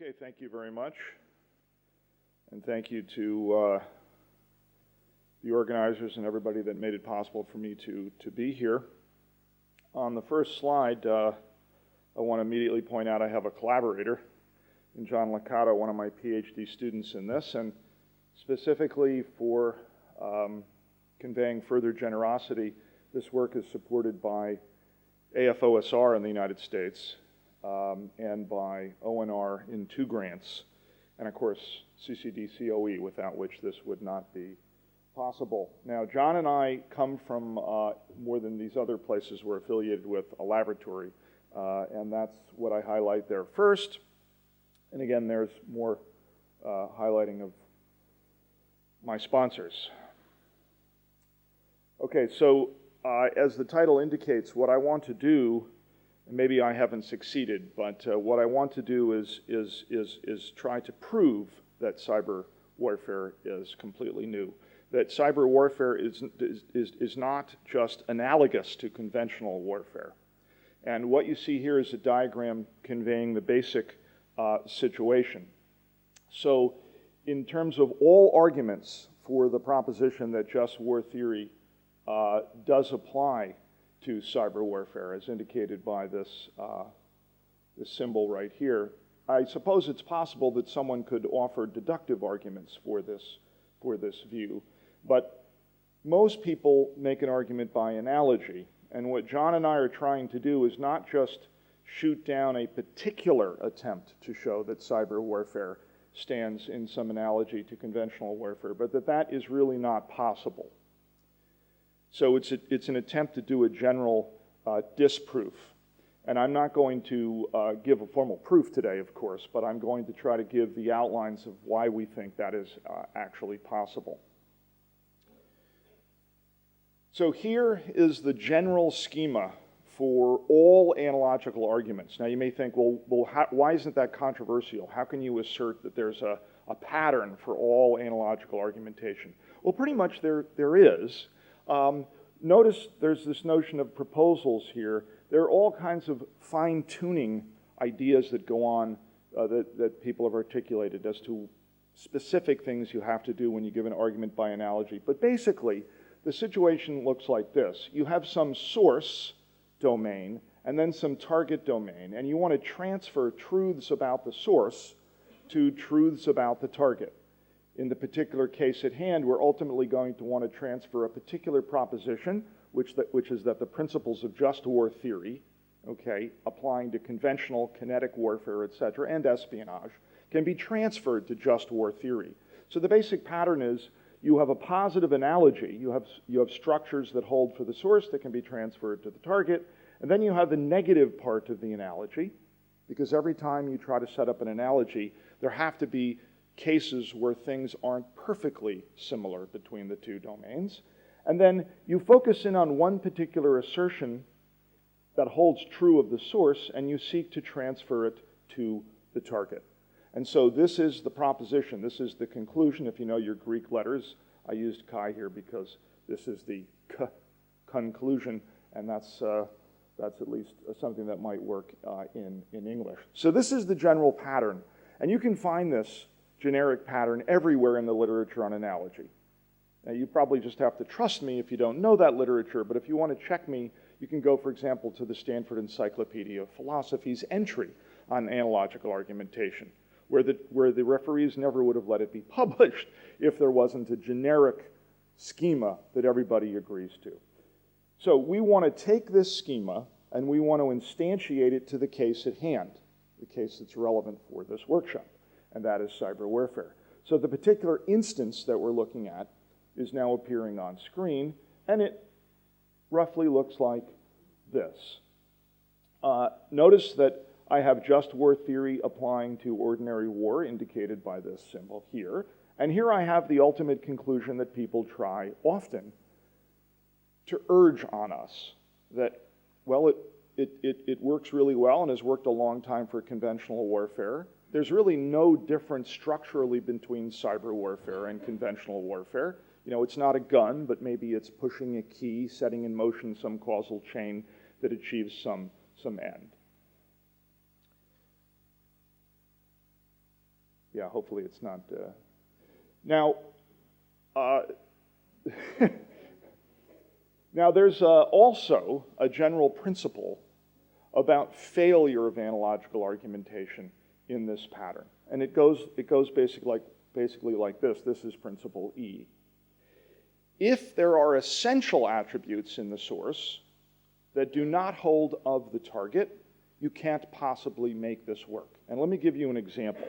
Okay, thank you very much. And thank you to the organizers and everybody that made it possible for me to be here. On the first slide, I want to immediately point out I have a collaborator in John Licata, one of my PhD students in this, and specifically for conveying further generosity, this work is supported by AFOSR in the United States and by ONR in 2 grants, and of course CCDCOE, without which this would not be possible. Now, John and I come from more than these other places we're affiliated with, a laboratory, and that's what I highlight there first. And again, there's more highlighting of my sponsors. Okay, so as the title indicates, what I want to do, and maybe I haven't succeeded, but what I want to do is try to prove that cyber warfare is completely new. That cyber warfare is not just analogous to conventional warfare. And what you see here is a diagram conveying the basic situation. So in terms of all arguments for the proposition that just war theory does apply to cyber warfare, as indicated by this symbol right here, I suppose it's possible that someone could offer deductive arguments for this view. But most people make an argument by analogy. And what John and I are trying to do is not just shoot down a particular attempt to show that cyber warfare stands in some analogy to conventional warfare, but that is really not possible. So it's an attempt to do a general disproof. And I'm not going to give a formal proof today, of course, but I'm going to try to give the outlines of why we think that is actually possible. So here is the general schema for all analogical arguments. Now you may think, well why isn't that controversial? How can you assert that there's a pattern for all analogical argumentation? Well, pretty much there is. Notice there's this notion of proposals here. There are all kinds of fine-tuning ideas that go on that people have articulated as to specific things you have to do when you give an argument by analogy. But basically, the situation looks like this. You have some source domain and then some target domain, and you want to transfer truths about the source to truths about the target. In the particular case at hand, we're ultimately going to want to transfer a particular proposition, which is that the principles of just war theory, okay, applying to conventional kinetic warfare, etc., and espionage, can be transferred to just war theory. So the basic pattern is you have a positive analogy. You have structures that hold for the source that can be transferred to the target, and then you have the negative part of the analogy, because every time you try to set up an analogy, there have to be cases where things aren't perfectly similar between the 2 domains. And then you focus in on one particular assertion that holds true of the source, and you seek to transfer it to the target. And so this is the proposition. This is the conclusion. If you know your Greek letters, I used chi here because this is the conclusion, and that's at least something that might work in English. So this is the general pattern. And you can find this generic pattern everywhere in the literature on analogy. Now, you probably just have to trust me if you don't know that literature, but if you want to check me, you can go, for example, to the Stanford Encyclopedia of Philosophy's entry on analogical argumentation, where the referees never would have let it be published if there wasn't a generic schema that everybody agrees to. So we want to take this schema and we want to instantiate it to the case at hand, the case that's relevant for this workshop, and that is cyber warfare. So the particular instance that we're looking at is now appearing on screen, and it roughly looks like this. Notice that I have just war theory applying to ordinary war, indicated by this symbol here, and here I have the ultimate conclusion that people try often to urge on us, that, well, it works really well and has worked a long time for conventional warfare. There's really no difference structurally between cyber warfare and conventional warfare. You know, it's not a gun, but maybe it's pushing a key, setting in motion some causal chain that achieves some end. Yeah, hopefully it's not. Now, now there's also a general principle about failure of analogical argumentation in this pattern. And it goes basically like this. This is principle E. If there are essential attributes in the source that do not hold of the target, you can't possibly make this work. And let me give you an example.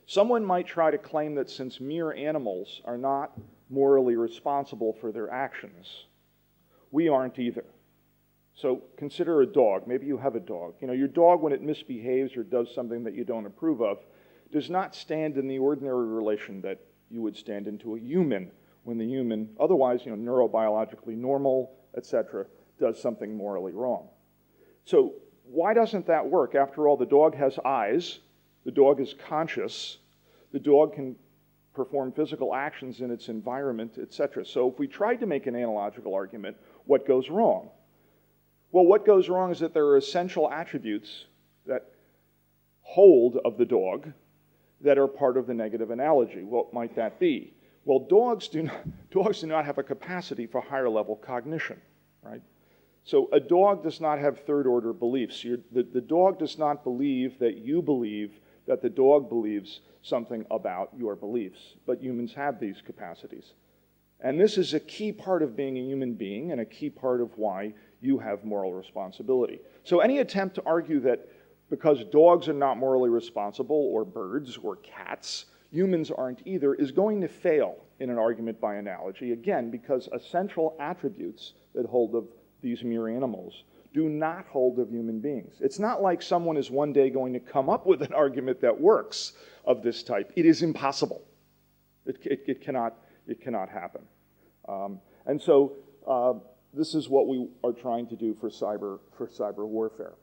Someone might try to claim that since mere animals are not morally responsible for their actions, we aren't either. So consider a dog. Maybe you have a dog. You know, your dog, when it misbehaves or does something that you don't approve of, does not stand in the ordinary relation that you would stand into a human when the human, otherwise, you know, neurobiologically normal, etc., does something morally wrong. So why doesn't that work? After all, the dog has eyes, the dog is conscious, the dog can perform physical actions in its environment, etc. So if we tried to make an analogical argument, what goes wrong? Well, what goes wrong is that there are essential attributes that hold of the dog that are part of the negative analogy. What might that be? Well, dogs do not have a capacity for higher level cognition, right? So a dog does not have third order beliefs. The dog does not believe that you believe that the dog believes something about your beliefs, but humans have these capacities. And this is a key part of being a human being and a key part of why you have moral responsibility. So any attempt to argue that because dogs are not morally responsible, or birds, or cats, humans aren't either, is going to fail in an argument by analogy, again, because essential attributes that hold of these mere animals do not hold of human beings. It's not like someone is one day going to come up with an argument that works of this type. It is impossible. It cannot happen. And so this is what we are trying to do for cyber warfare.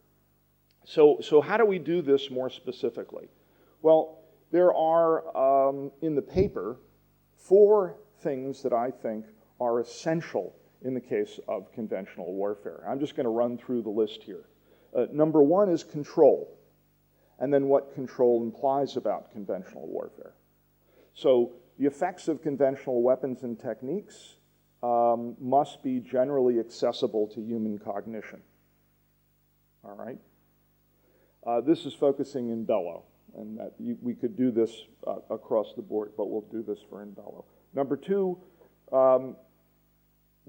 So how do we do this more specifically? Well, there are, in the paper, 4 things that I think are essential in the case of conventional warfare. I'm just going to run through the list here. Number 1 is control, and then what control implies about conventional warfare. So the effects of conventional weapons and techniques must be generally accessible to human cognition. All right? This is focusing in bellow, and that we could do this across the board, but we'll do this for in bellow. Number 2,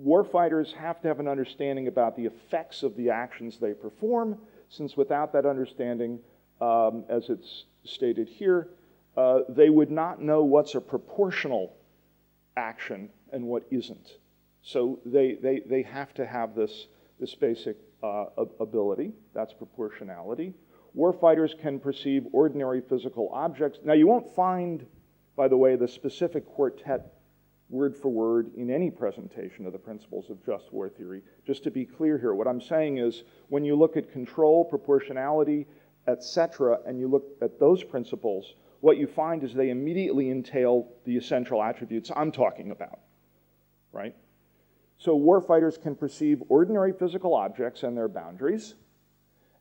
warfighters have to have an understanding about the effects of the actions they perform, since without that understanding, as it's stated here, they would not know what's a proportional action and what isn't. So they have to have this basic ability. That's proportionality. Warfighters can perceive ordinary physical objects. Now, you won't find, by the way, the specific quartet word for word in any presentation of the principles of just war theory. Just to be clear here, what I'm saying is when you look at control, proportionality, etc., and you look at those principles, what you find is they immediately entail the essential attributes I'm talking about, right? So warfighters can perceive ordinary physical objects and their boundaries,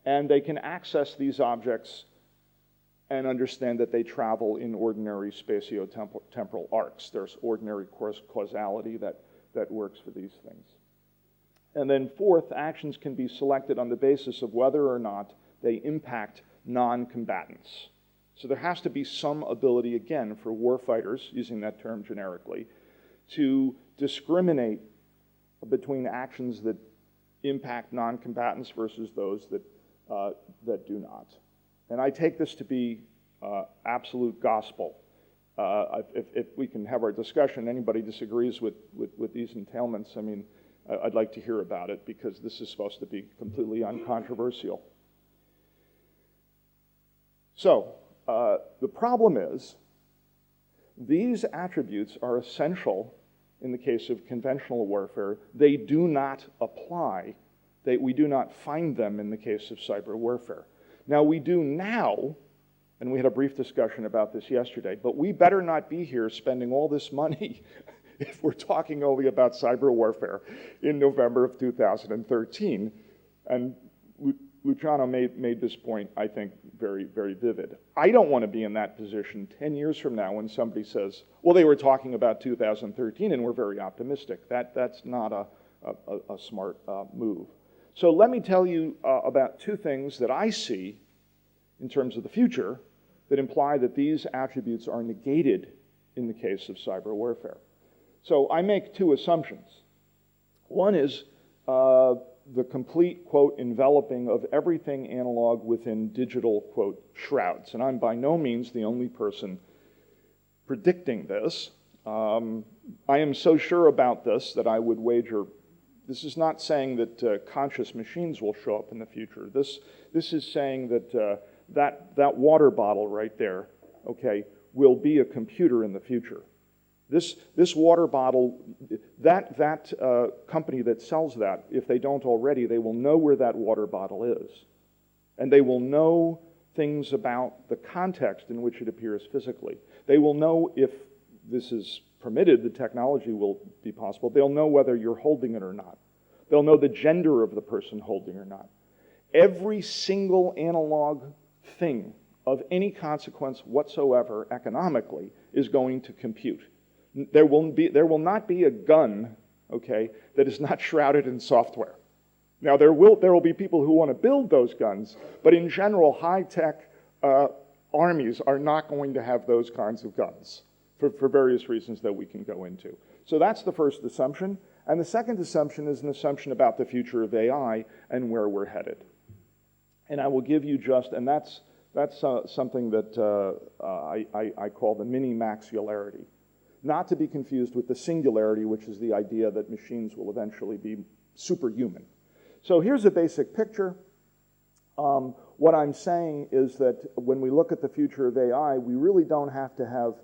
and they can access these objects and understand that they travel in ordinary spatio-temporal arcs. There's ordinary causality that works for these things. And then 4th, actions can be selected on the basis of whether or not they impact non-combatants. So there has to be some ability, again, for warfighters, using that term generically, to discriminate between actions that impact non-combatants versus those that do not. And I take this to be absolute gospel. If we can have our discussion, anybody disagrees with these entailments, I mean, I'd like to hear about it, because this is supposed to be completely uncontroversial. So, the problem is, these attributes are essential in the case of conventional warfare. They do not apply. We do not find them in the case of cyber warfare. Now, we do now, and we had a brief discussion about this yesterday, but we better not be here spending all this money if we're talking only about cyber warfare in November of 2013. And Luciano made this point, I think, very, very vivid. I don't want to be in that position 10 years from now when somebody says, well, they were talking about 2013 and we're very optimistic. That's not a smart move. So let me tell you about two things that I see in terms of the future that imply that these attributes are negated in the case of cyber warfare. So I make two assumptions. One is the complete, quote, enveloping of everything analog within digital, quote, shrouds. And I'm by no means the only person predicting this. I am so sure about this that I would wager, this is not saying that conscious machines will show up in the future. This is saying that that water bottle right there, okay, will be a computer in the future. This water bottle, that company that sells that, if they don't already, they will know where that water bottle is. And they will know things about the context in which it appears physically. They will know if this is permitted, the technology will be possible. They'll know whether you're holding it or not. They'll know the gender of the person holding or not. Every single analog thing of any consequence whatsoever economically is going to compute. There will not be a gun, okay, that is not shrouded in software. Now there will be people who want to build those guns, but in general, high-tech armies are not going to have those kinds of guns for various reasons that we can go into. So that's the first assumption. And the second assumption is an assumption about the future of AI and where we're headed. And I will give you just, and that's something that I call the mini-maxillarity. Not to be confused with the singularity, which is the idea that machines will eventually be superhuman. So here's a basic picture. What I'm saying is that when we look at the future of AI, we really don't have to have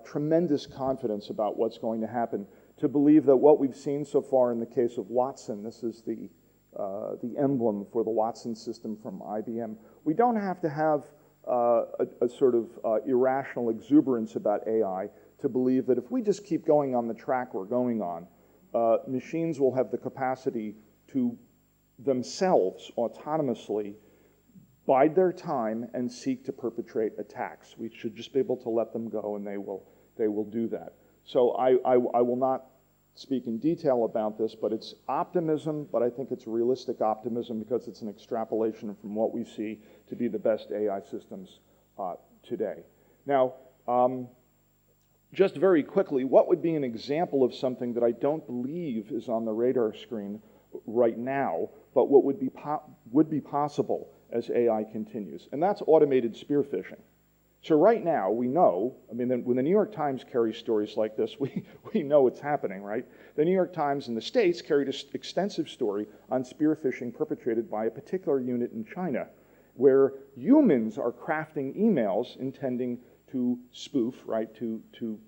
tremendous confidence about what's going to happen to believe that what we've seen so far in the case of Watson, this is the emblem for the Watson system from IBM, we don't have to have a sort of irrational exuberance about AI to believe that if we just keep going on the track we're going on, machines will have the capacity to themselves autonomously bide their time and seek to perpetrate attacks. We should just be able to let them go, and they will do that. So I will not speak in detail about this, but it's optimism, but I think it's realistic optimism because it's an extrapolation from what we see to be the best AI systems today. Now, just very quickly, what would be an example of something that I don't believe is on the radar screen right now, but what would be possible as AI continues? And that's automated spear phishing. So right now, we know, I mean, when the New York Times carries stories like this, we know it's happening, right? The New York Times in the States carried an extensive story on spear phishing perpetrated by a particular unit in China, where humans are crafting emails intending to spoof, right, to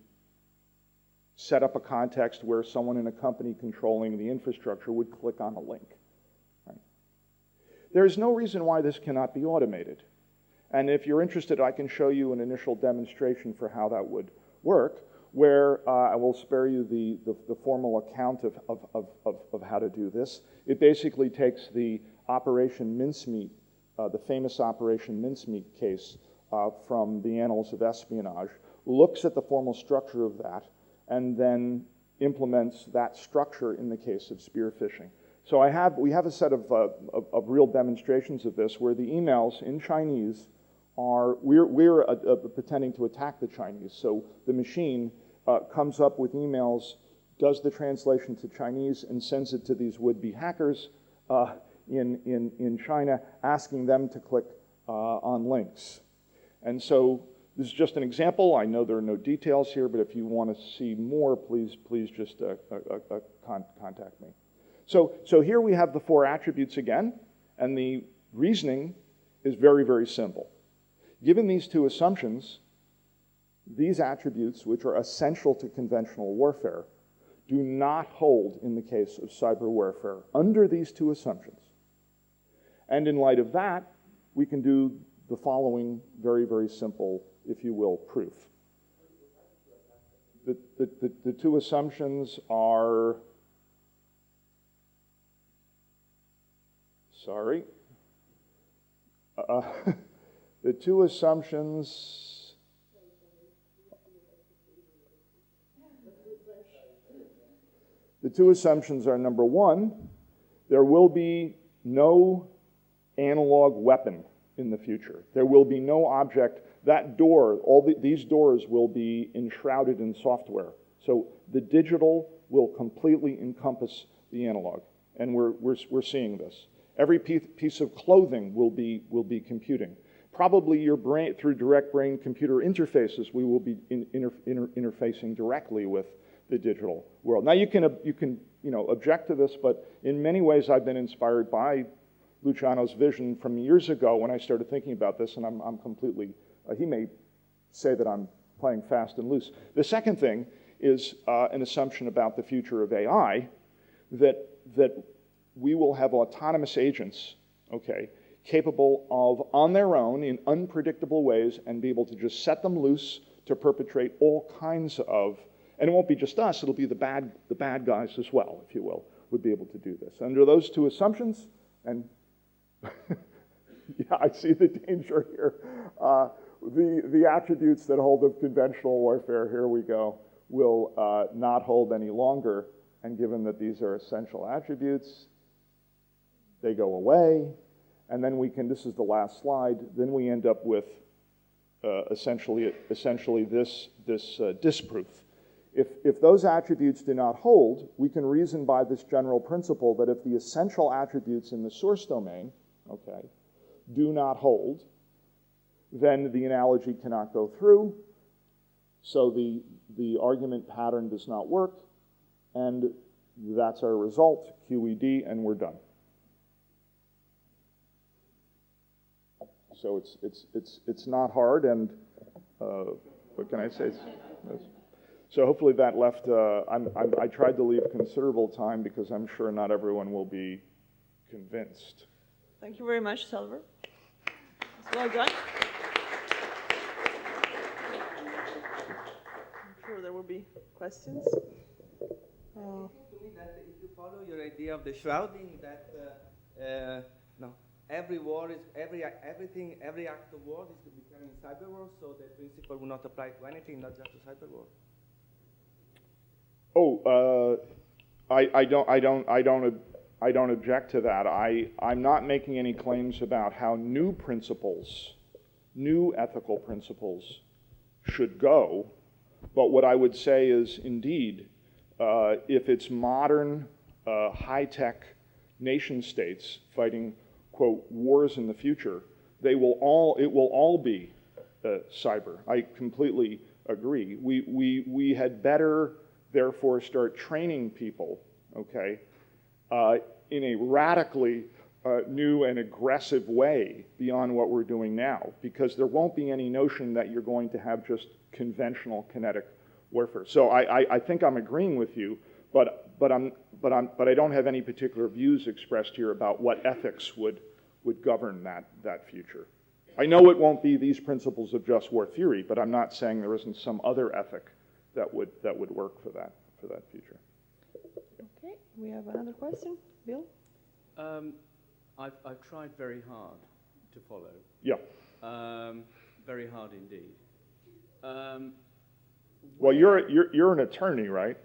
set up a context where someone in a company controlling the infrastructure would click on a link. Right? There is no reason why this cannot be automated. And if you're interested, I can show you an initial demonstration for how that would work, where I will spare you the formal account of how to do this. It basically takes the Operation Mincemeat, the famous Operation Mincemeat case from the Annals of Espionage, looks at the formal structure of that, and then implements that structure in the case of spear phishing. So we have a set of real demonstrations of this where the emails in Chinese are, we're pretending to attack the Chinese. So the machine comes up with emails, does the translation to Chinese, and sends it to these would-be hackers in China, asking them to click on links. And so this is just an example. I know there are no details here, but if you want to see more, please just contact me. So here we have the four attributes again, and the reasoning is very, very simple. Given these two assumptions, these attributes, which are essential to conventional warfare, do not hold in the case of cyber warfare under these two assumptions. And in light of that, we can do the following very, very simple, if you will, proof. The two assumptions are, sorry, Uh, the two assumptions, are, number one, there will be no analog weapon in the future. There will be no object. That door, these doors will be enshrouded in software. So the digital will completely encompass the analog, and we're seeing this. Every piece of clothing will be computing. Probably your brain, through direct brain-computer interfaces, we will be interfacing directly with the digital world. Now you can object to this, but in many ways I've been inspired by Luciano's vision from years ago when I started thinking about this, and I'm completely, he may say that I'm playing fast and loose. The second thing is an assumption about the future of AI, that we will have autonomous agents, okay, capable of, on their own, in unpredictable ways, and be able to just set them loose to perpetrate all kinds of, and it won't be just us, it'll be the bad guys as well, if you will, would be able to do this. Under those two assumptions, and yeah, I see the danger here. The attributes that hold of conventional warfare, here we go, will not hold any longer. And given that these are essential attributes, they go away. And then we can, this is the last slide, then we end up with essentially this disproof. If those attributes do not hold, we can reason by this general principle that if the essential attributes in the source domain, okay, do not hold, then the analogy cannot go through, so the argument pattern does not work, and that's our result, QED, and we're done. So it's not hard, and what can I say? So hopefully that left, I tried to leave considerable time because I'm sure not everyone will be convinced. Thank you very much, Selmer. It's well done. I'm sure there will be questions. It seems to me that if you follow your idea of the shrouding, that every act of war is becoming cyber war, so the principle will not apply to anything, not just to cyber war. Oh, I don't object to that. I'm not making any claims about how new ethical principles should go. But what I would say is, indeed, if it's modern, high-tech nation states fighting, quote, wars in the future, it will all be cyber. I completely agree. We had better, therefore, start training people, okay, in a radically new and aggressive way beyond what we're doing now, because there won't be any notion that you're going to have just conventional kinetic warfare. So I think I'm agreeing with you, but I don't have any particular views expressed here about what ethics would govern that future. I know it won't be these principles of just war theory, but I'm not saying there isn't some other ethic that would work for that future. Okay, we have another question. Bill? I've tried very hard to follow. Yeah. Very hard indeed. Well, you're an attorney, right?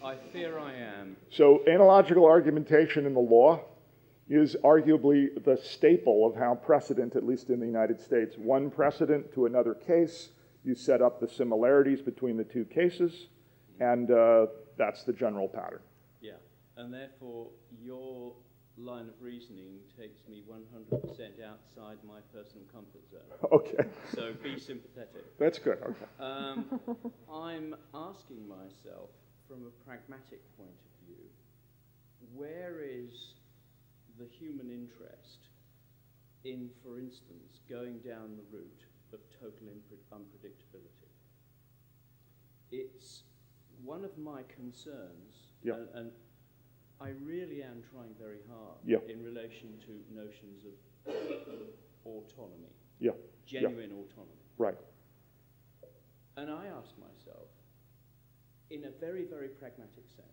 I fear I am. So analogical argumentation in the law is arguably the staple of how precedent, at least in the United States, one precedent to another case, you set up the similarities between the two cases, and that's the general pattern. Yeah, and therefore your line of reasoning takes me 100% outside my personal comfort zone. Okay. So be sympathetic. That's good, okay. I'm asking myself, from a pragmatic point of view, where is the human interest in, for instance, going down the route of total unpredictability? It's one of my concerns, yeah. and I really am trying very hard in relation to notions of autonomy, genuine autonomy. Right. And I ask myself, in a very, very pragmatic sense,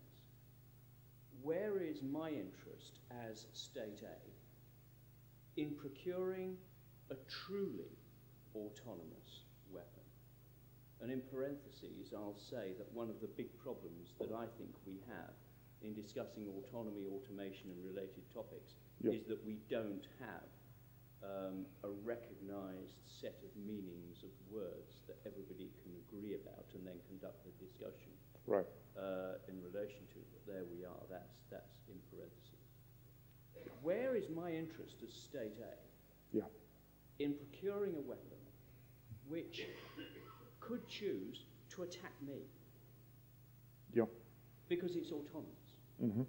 where is my interest as state A in procuring a truly autonomous weapon. And in parentheses, I'll say that one of the big problems that I think we have in discussing autonomy, automation, and related topics is that we don't have a recognized set of meanings of words that everybody can agree about and then conduct a discussion in relation to. But there we are, that's in parentheses. Where is my interest as state A in procuring a weapon which could choose to attack me because it's autonomous? Mm-hmm.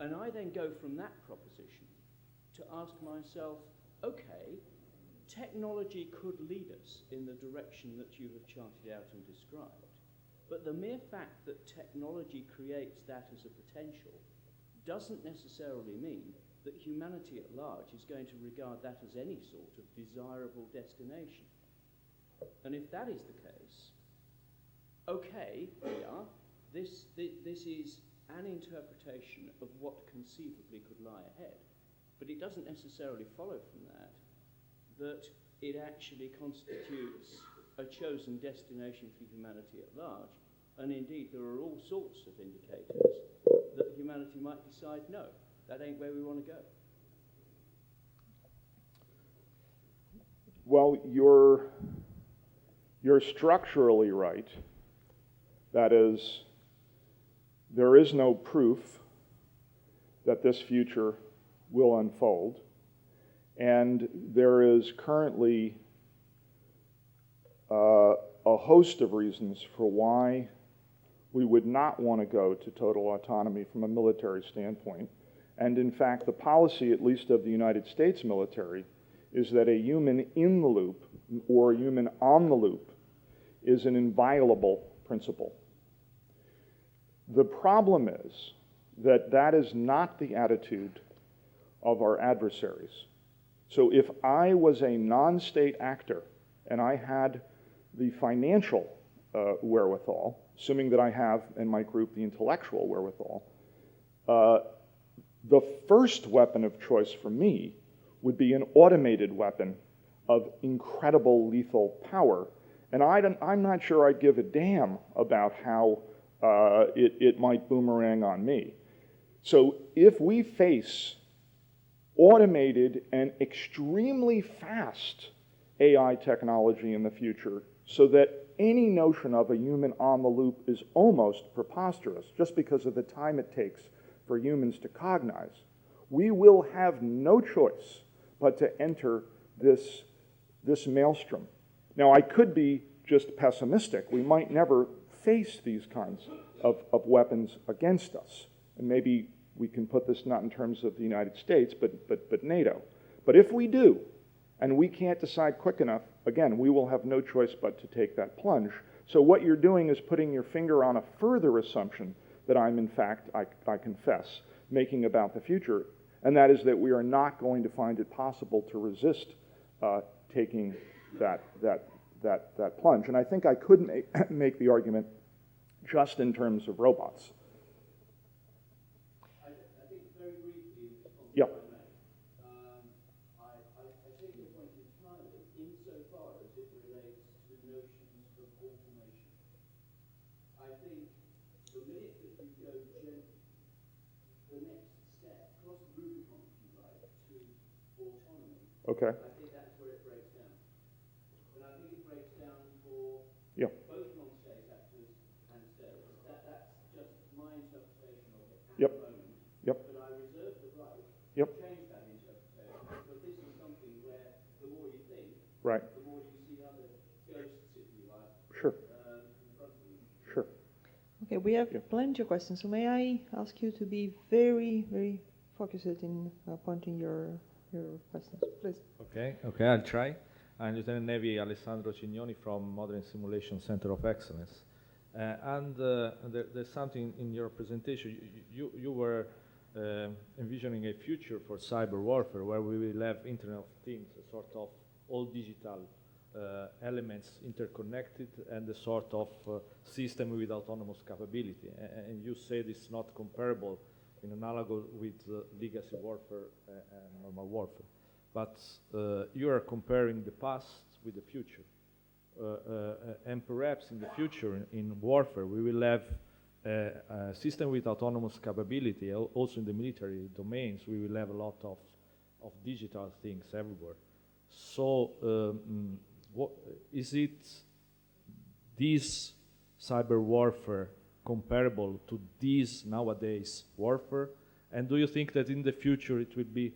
And I then go from that proposition to ask myself, okay, technology could lead us in the direction that you have charted out and described, but the mere fact that technology creates that as a potential doesn't necessarily mean that humanity at large is going to regard that as any sort of desirable destination. And if that is the case, okay, this is an interpretation of what conceivably could lie ahead, but it doesn't necessarily follow from that it actually constitutes a chosen destination for humanity at large. And indeed, there are all sorts of indicators that humanity might decide, no, that ain't where we want to go. Well, you're structurally right. That is, there is no proof that this future will unfold, and there is currently a host of reasons for why we would not want to go to total autonomy from a military standpoint. And in fact, the policy, at least of the United States military, is that a human in the loop or a human on the loop is an inviolable principle. The problem is that that is not the attitude of our adversaries. So if I was a non-state actor and I had the financial wherewithal, assuming that I have in my group the intellectual wherewithal, the first weapon of choice for me would be an automated weapon of incredible lethal power. And I'm not sure I'd give a damn about how it might boomerang on me. So if we face automated and extremely fast AI technology in the future, so that any notion of a human on the loop is almost preposterous, just because of the time it takes for humans to cognize, we will have no choice but to enter this maelstrom. Now, I could be just pessimistic. We might never face these kinds of weapons against us. And maybe we can put this not in terms of the United States, but NATO. But if we do, and we can't decide quick enough, again, we will have no choice but to take that plunge. So what you're doing is putting your finger on a further assumption that I'm, in fact, I confess, making about the future, and that is that we are not going to find it possible to resist taking that plunge. And I think I could make the argument just in terms of robots. I think very briefly, Yeah. I take your point entirely insofar as it relates to notions of automation. I think the minute that you go the next step, cross the Rubicon, if you like, to autonomy, Okay. I think that's where it breaks down. And I think it breaks down for both non-state actors and states. That's just my interpretation of it at the moment. Yep. But I reserve the right Yep. to change that interpretation, because this is something where the more you think, Right. the more you see other ghosts, if you like, Sure. in front of you. Sure. Okay, we have plenty of questions, so may I ask you to be very, very focused in pointing your questions, please. Okay, I'll try. I'm Lieutenant Navy Alessandro Cignoni from Modern Simulation Center of Excellence. There's something in your presentation. You were envisioning a future for cyber warfare where we will have Internet of Things, a sort of all digital elements interconnected and a sort of system with autonomous capability. And you said it's not comparable in analogous with legacy warfare and normal warfare. but you are comparing the past with the future. And perhaps in the future, in warfare, we will have a system with autonomous capability. Also in the military domains, we will have a lot of digital things everywhere. So what is it, this cyber warfare comparable to this nowadays warfare? And do you think that in the future it will be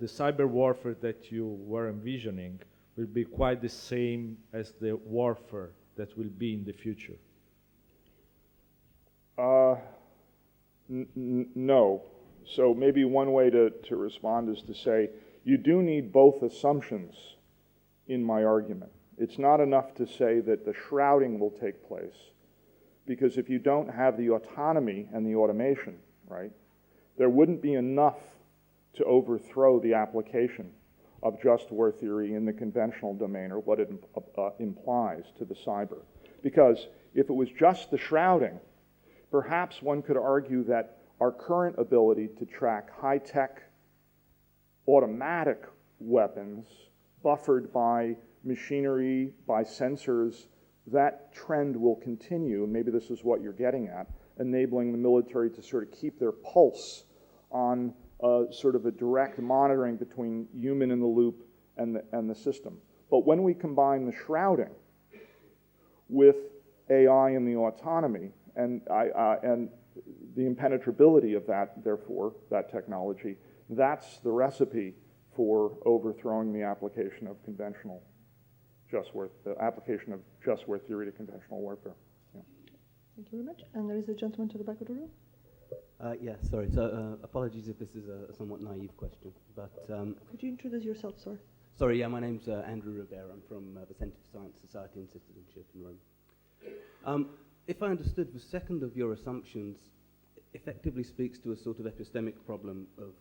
the cyber warfare that you were envisioning will be quite the same as the warfare that will be in the future? No. So maybe one way to respond is to say, you do need both assumptions in my argument. It's not enough to say that the shrouding will take place, because if you don't have the autonomy and the automation, right, there wouldn't be enough to overthrow the application of just war theory in the conventional domain, or what it implies to the cyber. Because if it was just the shrouding, perhaps one could argue that our current ability to track high-tech automatic weapons buffered by machinery, by sensors, that trend will continue. Maybe this is what you're getting at, enabling the military to sort of keep their pulse on sort of a direct monitoring between human in the loop and the system. But when we combine the shrouding with AI and the autonomy and the impenetrability of that, therefore, that technology, that's the recipe for overthrowing the application of conventional the application of just war theory to conventional warfare. Yeah. Thank you very much. And there is a gentleman to the back of the room. Yeah, sorry. So apologies if this is a somewhat naive question, but Could you introduce yourself, sir? sorry. Yeah, my name's Andrew Rivera. I'm from the Centre for Science, Society and Citizenship in Rome. If I understood, the second of your assumptions effectively speaks to a sort of epistemic problem of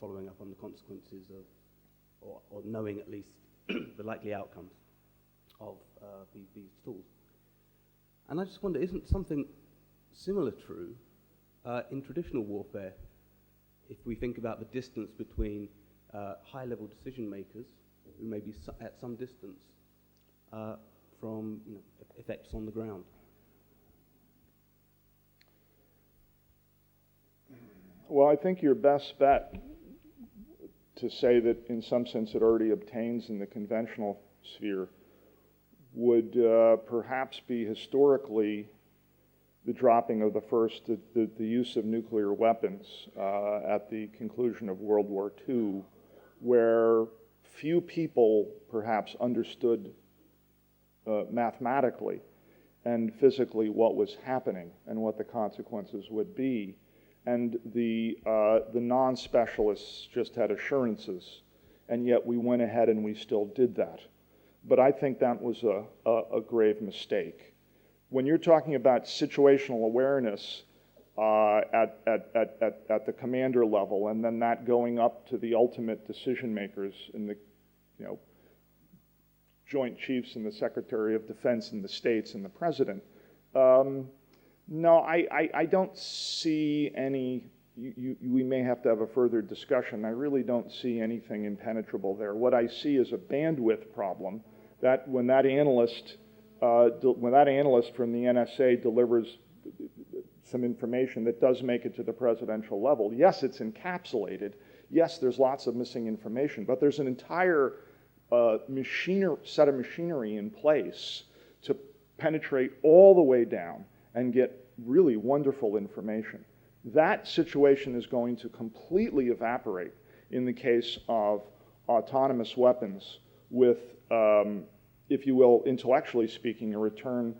following up on the consequences of, or knowing at least the likely outcomes of these tools. And I just wonder, isn't something similar true in traditional warfare, if we think about the distance between high-level decision makers who may be at some distance from effects on the ground? Well, I think your best bet to say that in some sense it already obtains in the conventional sphere would perhaps be historically the dropping of the use of nuclear weapons at the conclusion of World War II, where few people perhaps understood mathematically and physically what was happening and what the consequences would be. And the non-specialists just had assurances, and yet we went ahead and we still did that. But I think that was a grave mistake. When you're talking about situational awareness at the commander level, and then that going up to the ultimate decision makers in the Joint Chiefs and the Secretary of Defense and the states and the President, no, I don't see any. We may have to have a further discussion. I really don't see anything impenetrable there. What I see is a bandwidth problem, that when that analyst from the NSA delivers some information that does make it to the presidential level, yes, it's encapsulated. Yes, there's lots of missing information, but there's an entire set of machinery in place to penetrate all the way down and get really wonderful information. That situation is going to completely evaporate in the case of autonomous weapons with, if you will, intellectually speaking, a return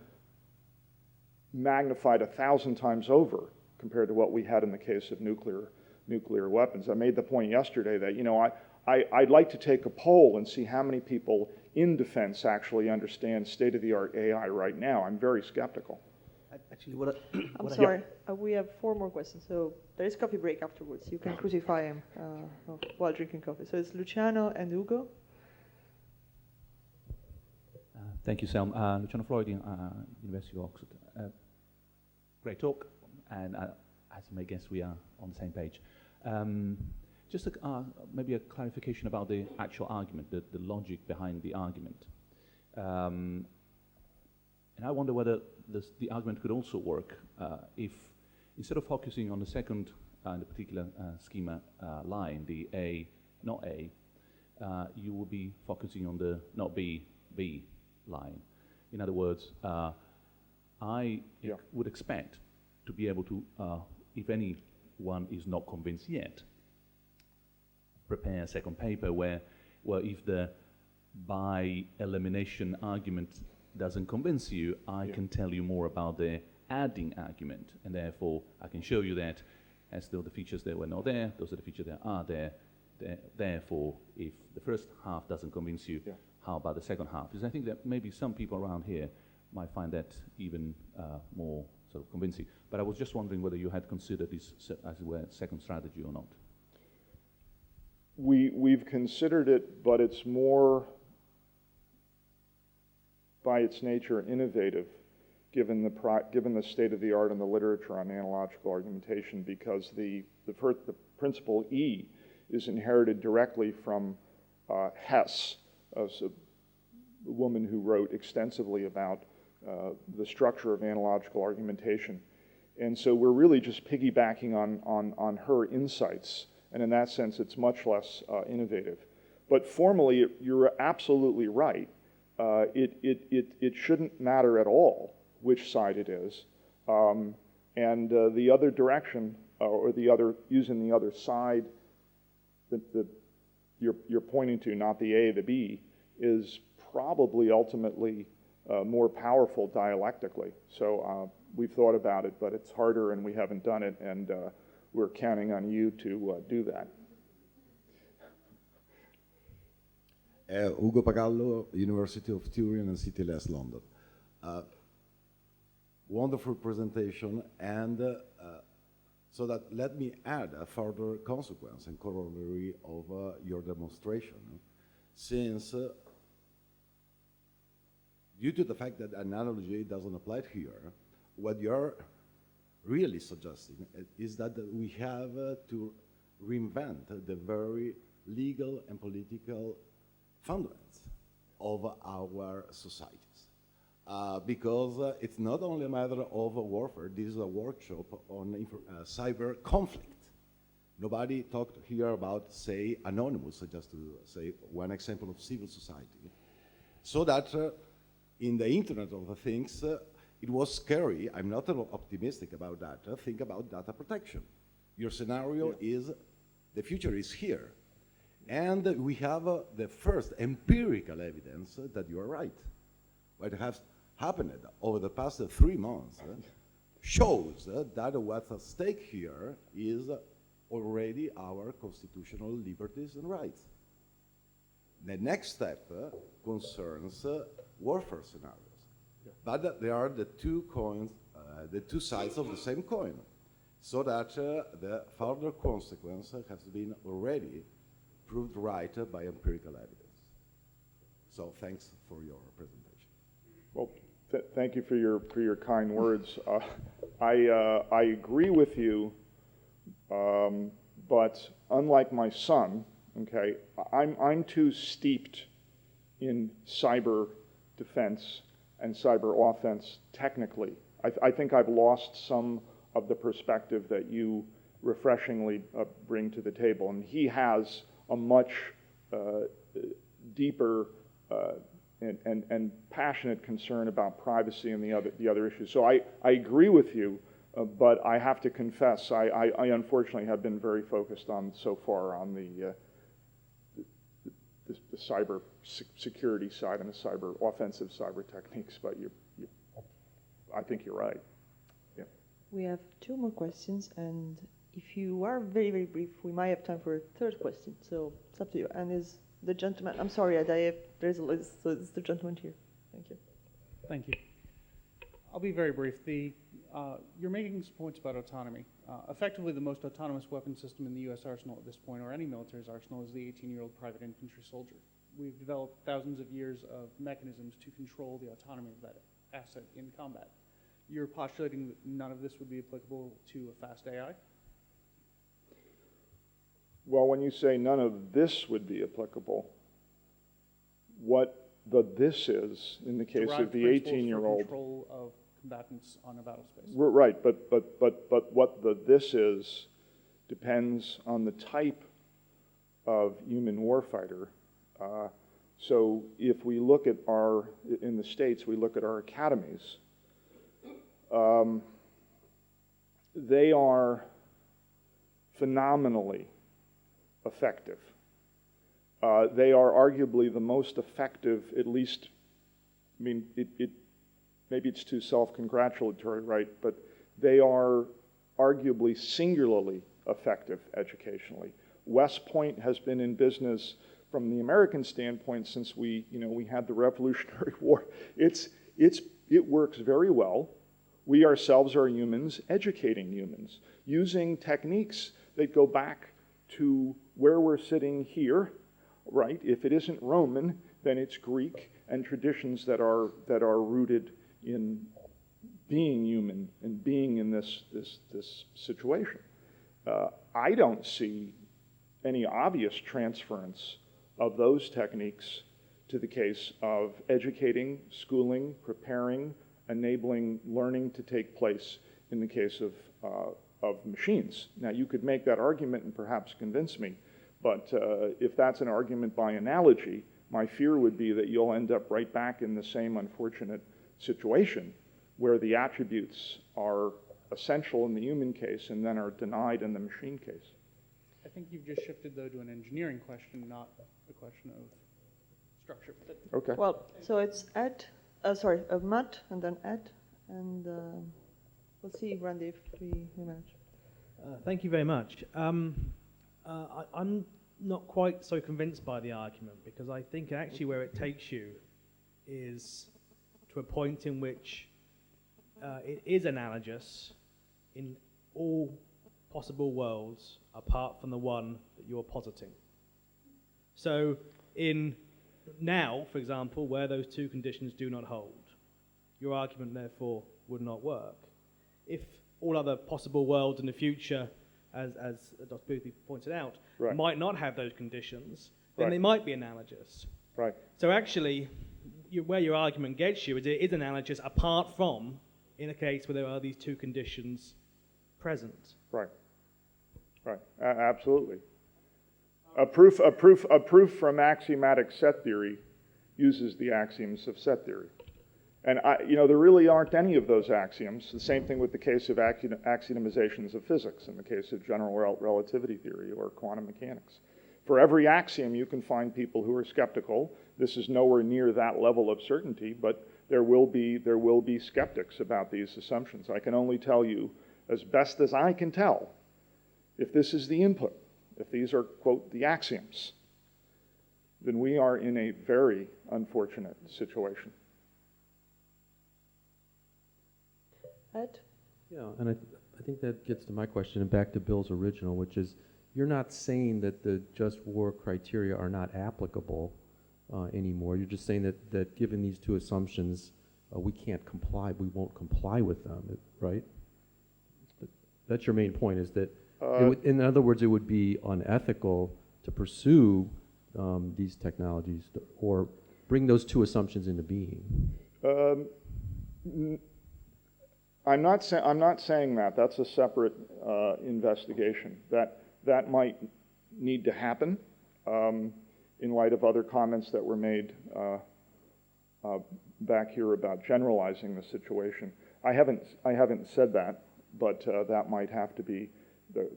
magnified 1,000 times over compared to what we had in the case of nuclear weapons. I made the point yesterday that, I'd like to take a poll and see how many people in defense actually understand state-of-the-art AI right now. I'm very skeptical. Actually, I'm sorry. We have 4 more questions, so there is coffee break afterwards. You can crucify him while drinking coffee. So it's Luciano and Ugo. Thank you, Selm. Luciano Floridi, University of Oxford. Great talk, and as you may guess, we are on the same page. Just maybe a clarification about the actual argument, the logic behind the argument. And I wonder whether the argument could also work if, instead of focusing on the second, the particular schema line, the A, not A, you will be focusing on the not B, B line. In other words, I would expect to be able to, if anyone is not convinced yet, prepare a second paper where if the by elimination argument doesn't convince you, I can tell you more about the adding argument, and therefore I can show you that as though the features that were not there, those are the features that are there. Therefore, if the first half doesn't convince you, how about the second half? Because I think that maybe some people around here might find that even more sort of convincing. But I was just wondering whether you had considered this as a second strategy or not. We've considered it, but it's more, by its nature, innovative, given the state of the art in the literature on analogical argumentation, because the principle E is inherited directly from Hess, a woman who wrote extensively about the structure of analogical argumentation. And so we're really just piggybacking on her insights, and in that sense it's much less innovative. But formally, you're absolutely right. It shouldn't matter at all which side it is. And the other direction, or using the other side that you're pointing to, not the A, the B, is probably ultimately more powerful dialectically. So we've thought about it, but it's harder and we haven't done it, and we're counting on you to do that. Ugo Pagallo, University of Turin and City Less London. Wonderful presentation, and so that let me add a further consequence and corollary of your demonstration. Since due to the fact that analogy doesn't apply here, what you're really suggesting is that we have to reinvent the very legal and political fundaments of our societies. Because it's not only a matter of warfare, this is a workshop on cyber conflict. Nobody talked here about, say, Anonymous, just to say one example of civil society. So that in the Internet of Things, it was scary. I'm not optimistic about that. Think about data protection. Your scenario is, the future is here. And we have the first empirical evidence that you are right. What has happened over the past 3 months shows that what's at stake here is already our constitutional liberties and rights. The next step concerns warfare scenarios. But they are the two coins, the two sides of the same coin, so that the further consequence has been already proved right by empirical evidence. So thanks for your presentation. Well, thank you for your kind words. I agree with you, but unlike my son, okay, I'm too steeped in cyber defense and cyber offense technically. I think I've lost some of the perspective that you refreshingly bring to the table, and he has a much deeper and passionate concern about privacy and the other issues. So I agree with you, but I have to confess, I unfortunately have been very focused on so far on the cyber security side and the cyber offensive cyber techniques. But I think you're right. Yeah. We have 2 more questions, and if you are very, very brief, we might have time for a 3rd question. So it's up to you. And is the gentleman? I'm sorry, there's a list. So it's the gentleman here. Thank you. Thank you. I'll be very brief. You're making some points about autonomy. Effectively, the most autonomous weapon system in the U.S. arsenal at this point, or any military's arsenal, is the 18-year-old private infantry soldier. We've developed thousands of years of mechanisms to control the autonomy of that asset in combat. You're postulating that none of this would be applicable to a fast AI? Well, when you say none of this would be applicable, what the this is in the case of the 18-year-old. Control of combatants on a battle space. Right, but what the this is depends on the type of human warfighter. So if we look at in the States, we look at our academies, they are phenomenally effective. They are arguably the most effective, at least, I mean, maybe it's too self-congratulatory, right? But they are arguably singularly effective educationally. West Point has been in business from the American standpoint since we had the Revolutionary War. It works very well. We ourselves are humans educating humans, using techniques that go back to where we're sitting here, right? If it isn't Roman, then it's Greek, and traditions that are rooted in being human and being in this situation. I don't see any obvious transference of those techniques to the case of educating, schooling, preparing, enabling learning to take place in the case of machines. Now, you could make that argument and perhaps convince me, but if that's an argument by analogy, my fear would be that you'll end up right back in the same unfortunate situation where the attributes are essential in the human case and then are denied in the machine case. I think you've just shifted, though, to an engineering question, not a question of structure. Okay. Well, so it's Matt, and then Ed, and we'll see, Randy, if we manage. Thank you very much. I'm not quite so convinced by the argument, because I think actually where it takes you is to a point in which it is analogous in all possible worlds apart from the one that you're positing. So in now, for example, where those two conditions do not hold, your argument therefore would not work. If all other possible worlds in the future, as Dr. Boothby pointed out, right, might not have those conditions, then right, they might be analogous. Right. So actually, where your argument gets you is it is analogous apart from in a case where there are these two conditions present. Right. Right. Absolutely. A proof from axiomatic set theory uses the axioms of set theory. And there really aren't any of those axioms. The same thing with the case of axiomizations of physics in the case of general relativity theory or quantum mechanics. For every axiom, you can find people who are skeptical. This is nowhere near that level of certainty, but there will be skeptics about these assumptions. I can only tell you, as best as I can tell, if this is the input, if these are, quote, the axioms, then we are in a very unfortunate situation. Ed? Yeah, and I think that gets to my question and back to Bill's original, which is you're not saying that the just war criteria are not applicable anymore. You're just saying that given these two assumptions, we won't comply with them, right? That's your main point, is that, in other words, it would be unethical to pursue these technologies or bring those two assumptions into being. I'm not saying that. That's a separate investigation. That might need to happen in light of other comments that were made back here about generalizing the situation. I haven't said that, but that might have to be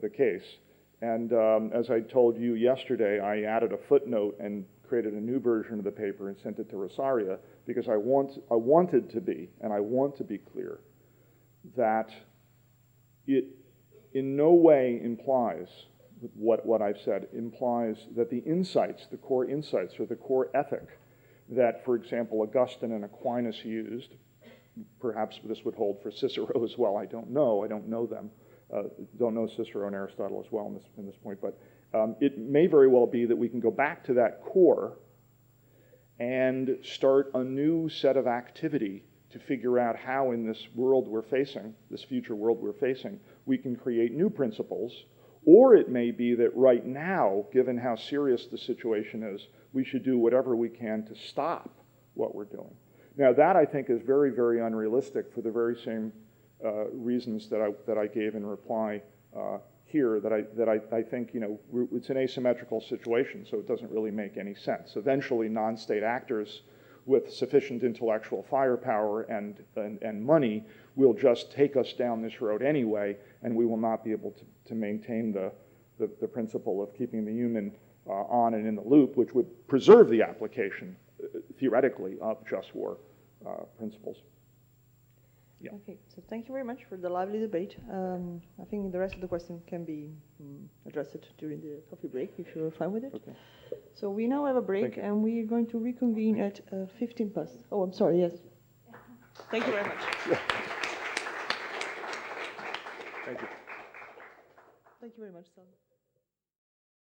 the case. And as I told you yesterday, I added a footnote and created a new version of the paper and sent it to Rensselaer because I wanted to be, and I want to be clear, that it in no way implies what I've said, implies that the insights, the core insights or the core ethic that, for example, Augustine and Aquinas used, perhaps this would hold for Cicero as well, I don't know them, don't know Cicero and Aristotle as well in this point, but it may very well be that we can go back to that core and start a new set of activity to figure out how in this world we're facing, this future world we're facing, we can create new principles Or it may be that right now, given how serious the situation is, we should do whatever we can to stop what we're doing. Now that I think is very, very unrealistic for the very same reasons that I gave in reply here, that I think, you know, it's an asymmetrical situation, so it doesn't really make any sense. Eventually, non-state actors with sufficient intellectual firepower and money will just take us down this road anyway, and we will not be able to maintain the principle of keeping the human on and in the loop, which would preserve the application, theoretically, of just war principles. Yeah. Okay, so thank you very much for the lively debate. I think the rest of the question can be addressed during the coffee break, if you're fine with it. Okay. So we now have a break, and we're going to reconvene at 15 past. Oh, I'm sorry, yes. Thank you very much. Yeah. Thank you. Thank you very much, Selmer.